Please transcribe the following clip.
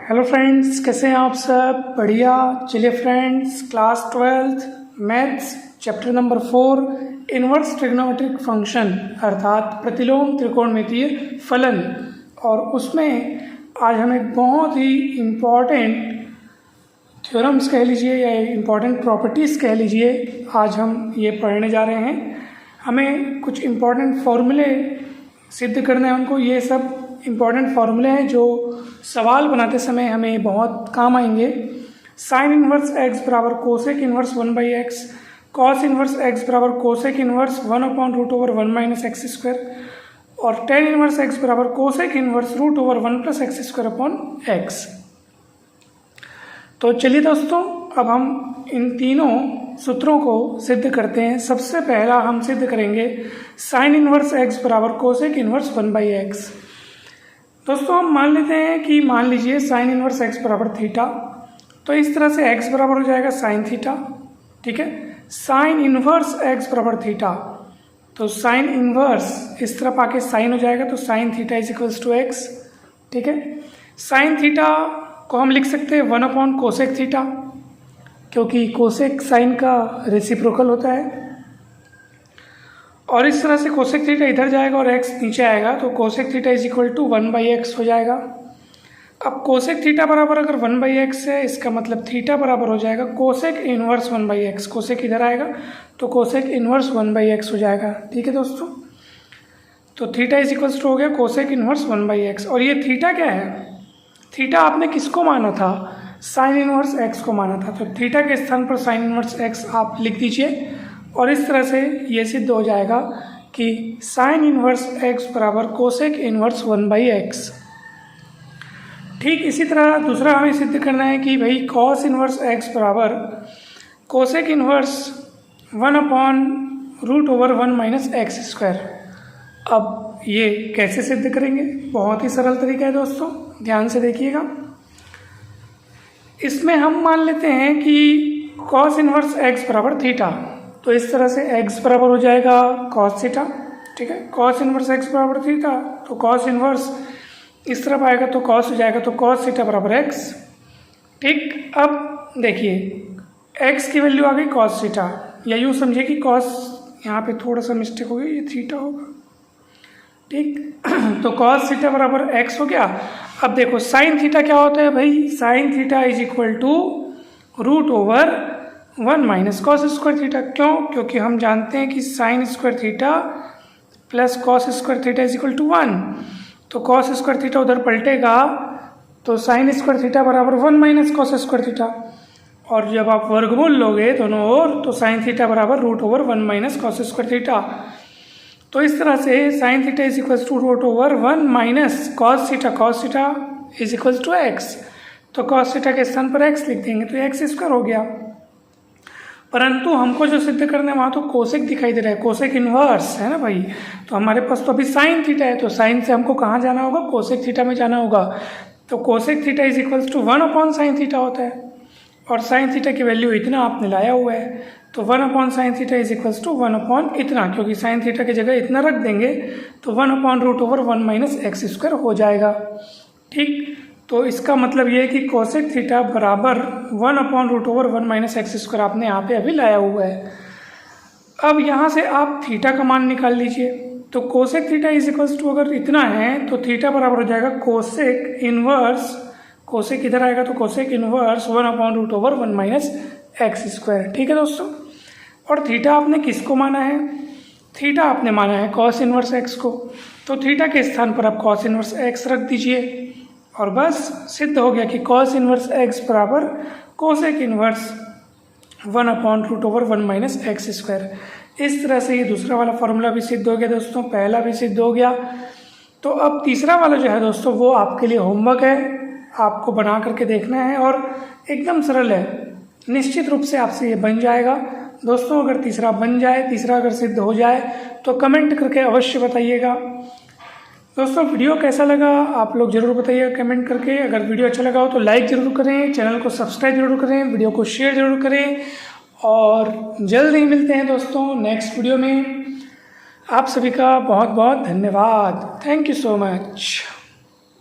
Hello friends, कैसे हैं आप सब? बढ़िया। चलिए friends, class 12th maths chapter number 4 inverse trigonometric function अर्थात प्रतिलोम त्रिकोणमितीय फलन, और उसमें आज हम एक बहुत ही इम्पॉर्टेंट थ्योरम्स कह लीजिए या इम्पॉर्टेंट प्रॉपर्टीज़ कह लीजिए, आज हम ये पढ़ने जा रहे हैं। हमें कुछ इम्पॉर्टेंट फॉर्मूले सिद्ध करने हैं उनको। ये सब इम्पॉर्टेंट फार्मूले हैं जो सवाल बनाते समय हमें बहुत काम आएंगे। साइन इन्वर्स एक्स बराबर cosec inverse 1/x, cos inverse x बराबर कोसेक इन्वर्स 1/√1 - x², और टेन इन्वर्स एक्स बराबर कोसेक इन्वर्स √1 + x²/x। तो चलिए दोस्तों, अब हम इन तीनों सूत्रों को सिद्ध करते हैं। सबसे पहला हम सिद्ध करेंगे साइन इन्वर्स एक्स बराबर कोसेक इन्वर्स 1/x। दोस्तों हम मान लेते हैं कि मान लीजिए साइन इन्वर्स एक्स बराबर थीटा, तो इस तरह से एक्स बराबर हो जाएगा साइन थीटा। ठीक है, साइन इन्वर्स एक्स बराबर थीटा, तो साइन इन्वर्स इस तरफ आके साइन हो जाएगा, तो साइन थीटा = x। ठीक है, साइन थीटा को हम लिख सकते हैं 1 कोसेक थीटा, क्योंकि कोसेक साइन का रेसिप्रोकल होता है। और इस तरह से कोसेक थीटा इधर जाएगा और x नीचे आएगा, तो कोसेक थीटा = 1/x हो जाएगा। अब कोसेक थीटा बराबर अगर 1/x है, इसका मतलब थीटा बराबर हो जाएगा कोसेक इन्वर्स 1/x। कोसेक इधर आएगा तो कोसेक इन्वर्स 1/x हो जाएगा। ठीक है दोस्तों, तो थीटा = हो गया कोसेक इन्वर्स 1/x। और ये थीटा क्या है? थीटा आपने किसको माना था? साइन इन्वर्स x को माना था, तो थीटा के स्थान पर साइन इन्वर्स x आप लिख दीजिए, और इस तरह से ये सिद्ध हो जाएगा कि साइन इन्वर्स x बराबर कोसेक इन्वर्स 1/x। ठीक इसी तरह दूसरा हमें सिद्ध करना है कि भाई कॉस इन्वर्स x बराबर कोसेक इन्वर्स 1/√1 - x²। अब ये कैसे सिद्ध करेंगे? बहुत ही सरल तरीका है दोस्तों, ध्यान से देखिएगा। इसमें हम मान लेते हैं कि कॉस इन्वर्स x बराबर थीटा, तो इस तरह से x बराबर हो जाएगा कॉस थीटा। ठीक है, कॉस इन्वर्स x बराबर थीटा, तो कॉस इन्वर्स इस तरफ आएगा तो कॉस हो जाएगा, तो कॉस थीटा बराबर x। ठीक, अब देखिए x की वैल्यू आ गई कॉस थीटा, या यूँ समझिए कि कॉस, यहाँ पे थोड़ा सा मिस्टेक हो गई, ये थीटा होगा। ठीक तो कॉस थीटा बराबर x हो गया। अब देखो साइन थीटा क्या होता है भाई? Sine theta √1 - cos² theta. क्यों? क्योंकि हम जानते हैं कि sin² theta plus cos² theta = 1, तो cos² थीटा उधर पलटेगा, तो sin² थीटा बराबर 1 - cos² थीटा, और जब आप वर्गमूल लोगे दोनों ओर, तो sin थीटा बराबर √1 - cos² थीटा। तो इस तरह से sin theta √1 - cos theta, cos theta = x, तो cos थीटा के स्थान पर x लिख देंगे, तो x² हो गया। परंतु हमको जो सिद्ध करना है वहाँ तो कोसेक दिखाई दे रहा है, कोसेक इन्वर्स है ना भाई। तो हमारे पास तो अभी साइन थीटा है, तो साइन से हमको कहाँ जाना होगा? कोसेक थीटा में जाना होगा। तो कोसेक थीटा = 1/sin थीटा होता है, और साइन थीटा की वैल्यू इतना आपने लाया हुआ है, तो 1/sin थीटा = 1 इतना, क्योंकि साइन थीटा की जगह इतना रख देंगे तो 1/√1 - x² हो जाएगा। ठीक, तो इसका मतलब ये है कि कोसेक थीटा बराबर 1/√1 - x² आपने यहाँ पे अभी लाया हुआ है। अब यहाँ से आप थीटा का मान निकाल लीजिए, तो कोसेक थीटा = अगर इतना है तो थीटा बराबर हो जाएगा कोसेक इन्वर्स, कोसेक इधर आएगा तो कोसेक इन्वर्स 1/√1 - x²। ठीक है दोस्तों, और थीटा आपने किसको माना है? थीटा आपने माना है कॉस इन्वर्स x को, तो थीटा के स्थान पर आप कॉस इन्वर्स x रख दीजिए, और बस सिद्ध हो गया कि कॉस इन्वर्स x बराबर कोसेक इन्वर्स 1/√1 - x²। इस तरह से ये दूसरा वाला फॉर्मूला भी सिद्ध हो गया दोस्तों, पहला भी सिद्ध हो गया। तो अब तीसरा वाला जो है दोस्तों, वो आपके लिए होमवर्क है, आपको बना करके देखना है, और एकदम सरल है, निश्चित रूप से आपसे ये बन जाएगा दोस्तों। अगर तीसरा बन जाए, तीसरा अगर सिद्ध हो जाए, तो कमेंट करके अवश्य बताइएगा। दोस्तों वीडियो कैसा लगा आप लोग ज़रूर बताइएगा कमेंट करके। अगर वीडियो अच्छा लगा हो तो लाइक ज़रूर करें, चैनल को सब्सक्राइब जरूर करें, वीडियो को शेयर ज़रूर करें, और जल्द ही मिलते हैं दोस्तों नेक्स्ट वीडियो में। आप सभी का बहुत बहुत धन्यवाद। Thank you so much.